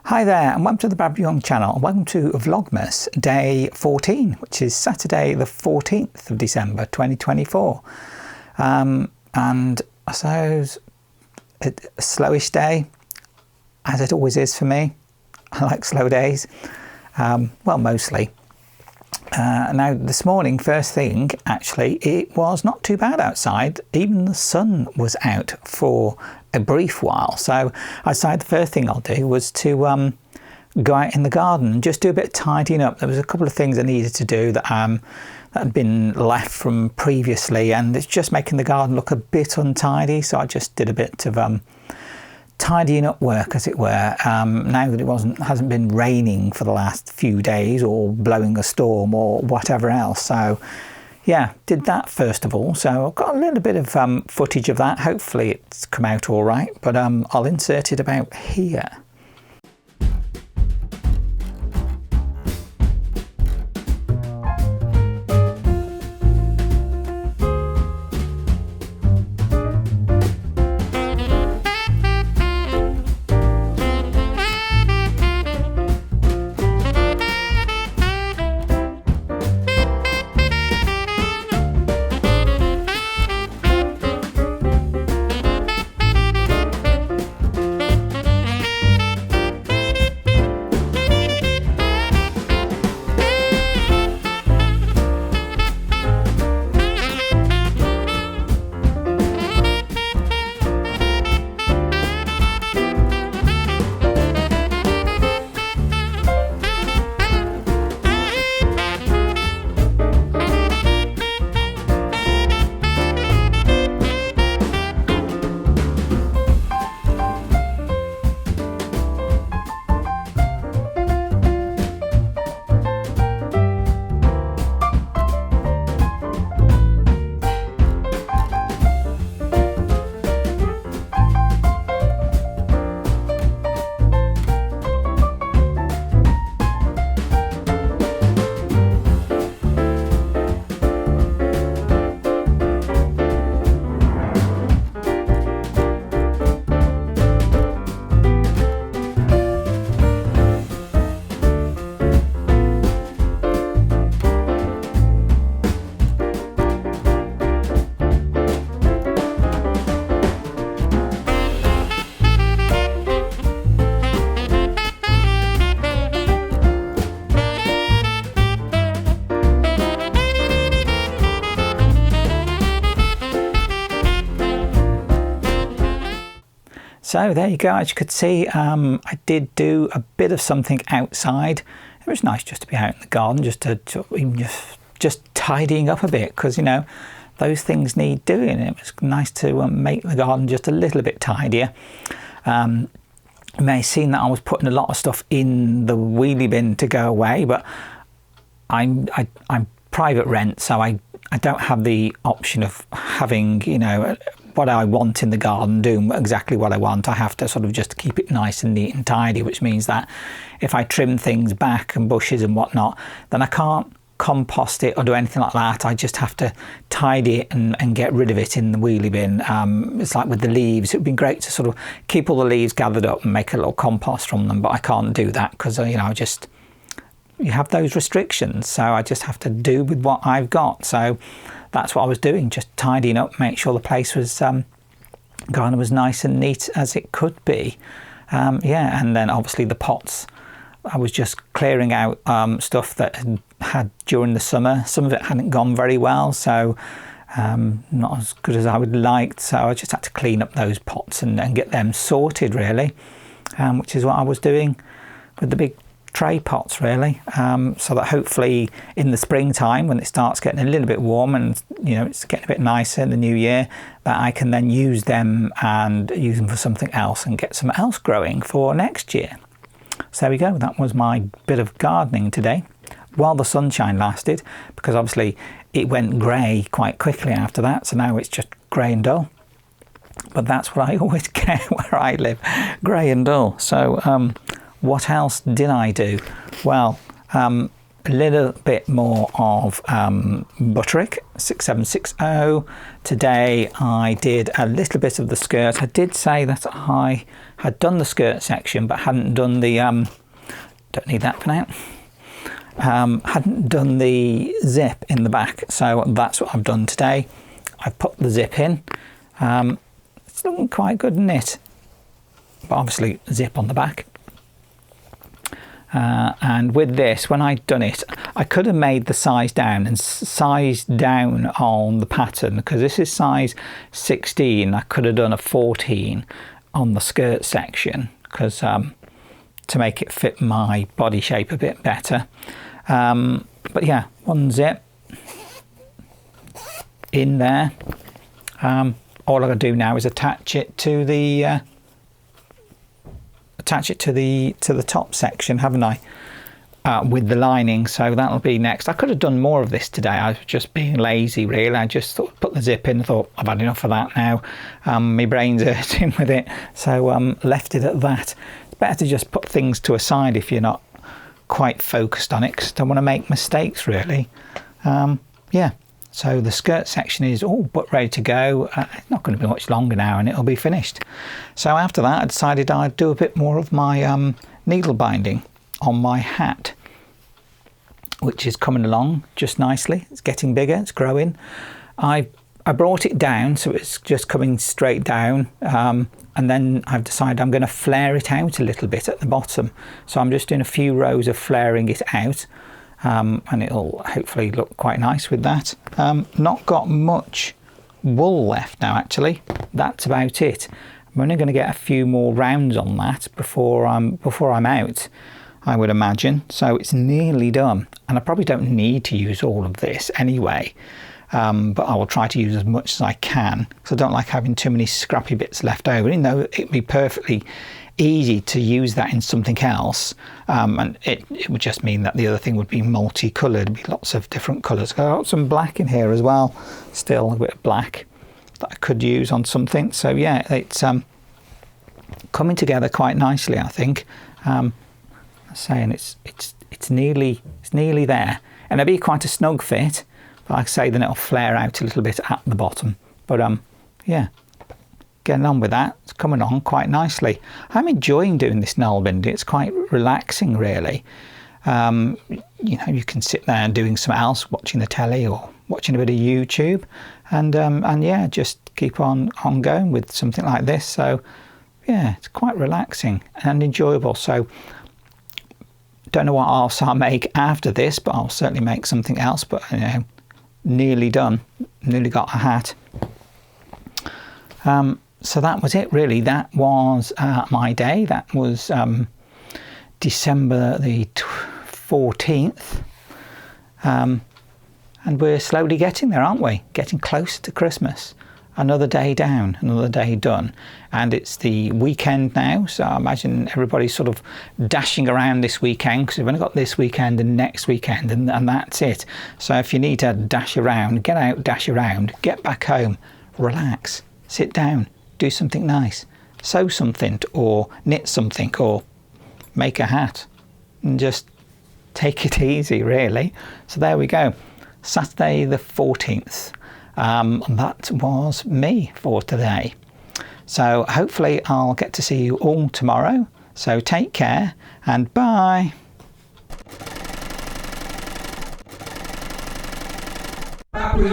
Hi there and welcome to the Brad Young channel and welcome to Vlogmas day 14, which is Saturday the 14th of December 2024. And I suppose a slowish day, as it always is for me. I like slow days, well mostly. Now this morning, first thing, actually, it was not too bad outside. Even the sun was out for a brief while. So I decided the first thing I'll do was to go out in the garden and just do a bit of tidying up. There was a couple of things I needed to do that had been left from previously, and it's just making the garden look a bit untidy. So I just did a bit of tidying up work, as it were, now that it hasn't been raining for the last few days or blowing a storm or whatever else. So yeah, did that first of all. So I've got a little bit of footage of that. Hopefully it's come out all right, but I'll insert it about here. So there you go. As you could see, I did do a bit of something outside. It was nice just to be out in the garden, just tidying up a bit, because, you know, those things need doing. It was nice to make the garden just a little bit tidier. You may have seen that I was putting a lot of stuff in the wheelie bin to go away, but I'm private rent, so I don't have the option of having, you know, what I want in the garden, doing exactly what I want. I have to sort of just keep it nice and neat and tidy, which means that if I trim things back and bushes and whatnot, then I can't compost it or do anything like that. I just have to tidy it and get rid of it in the wheelie bin. It's like with the leaves. It would be great to sort of keep all the leaves gathered up and make a little compost from them, but I can't do that because, you know, you have those restrictions. So I just have to do with what I've got. So that's what I was doing, just tidying up, make sure the place was garden was nice and neat as it could be. Yeah, and then obviously the pots, I was just clearing out stuff that had during the summer. Some of it hadn't gone very well, so not as good as I would like. So I just had to clean up those pots and get them sorted, really, which is what I was doing with the big tray pots, really, so that hopefully in the springtime, when it starts getting a little bit warm and, you know, it's getting a bit nicer in the new year, that I can then use them for something else and get something else growing for next year. So there we go. That was my bit of gardening today while the sunshine lasted, because obviously it went grey quite quickly after that, so now it's just grey and dull. But that's what I always get where I live, grey and dull. So what else did I do? Well, a little bit more of Butterick 6760. Today I did a little bit of the skirt. I did say that I had done the skirt section but hadn't done the don't need that for now. Hadn't done the zip in the back, so that's what I've done today. I've put the zip in. It's looking quite good, isn't it? But obviously zip on the back. And with this, when I'd done it, I could have made the size down and sized down on the pattern, because this is size 16. I could have done a 14 on the skirt section, because to make it fit my body shape a bit better. But yeah, one zip in there. All I gotta do now is attach it to the top section, haven't I? With the lining, so that'll be next. I could have done more of this today. I was just being lazy, really. I just thought, put the zip in, thought I've had enough of that now. My brain's hurting with it, so left it at that. It's better to just put things to a side if you're not quite focused on it, because I don't want to make mistakes, really. Yeah, so the skirt section is all but ready to go. It's not going to be much longer now and it'll be finished. So after that, I decided I'd do a bit more of my needle binding on my hat, which is coming along just nicely. It's getting bigger, it's growing. I brought it down so it's just coming straight down, and then I've decided I'm going to flare it out a little bit at the bottom. So I'm just doing a few rows of flaring it out, and it'll hopefully look quite nice with that. Not got much wool left now, actually. That's about it. I'm only going to get a few more rounds on that before I'm out, I would imagine. So it's nearly done, and I probably don't need to use all of this anyway, but I will try to use as much as I can, because I don't like having too many scrappy bits left over, even though it'd be perfectly easy to use that in something else, and it would just mean that the other thing would be multicoloured, be lots of different colours. I've got some black in here as well, still a bit of black that I could use on something. So yeah, it's coming together quite nicely, I think. Saying it's nearly there, and it'll be quite a snug fit, but like I say, then it'll flare out a little bit at the bottom. But yeah, getting on with that. It's coming on quite nicely. I'm enjoying doing this Nalbinding. It's quite relaxing, really. You know, you can sit there and doing something else, watching the telly or watching a bit of YouTube, and yeah, just keep on going with something like this. So yeah, it's quite relaxing and enjoyable. So don't know what else I'll make after this, but I'll certainly make something else. But you know, nearly done, nearly got a hat. So that was it, really. That was my day. That was December the 14th, and we're slowly getting there, aren't we? Getting closer to Christmas. Another day down, another day done, and it's the weekend now, so I imagine everybody's sort of dashing around this weekend, because we've only got this weekend and next weekend, and that's it. So if you need to dash around, get out, dash around, get back home, relax, sit down, do something nice, sew something or knit something or make a hat, and just take it easy, really. So there we go, Saturday the 14th. That was me for today. So hopefully I'll get to see you all tomorrow. So take care and bye. Happy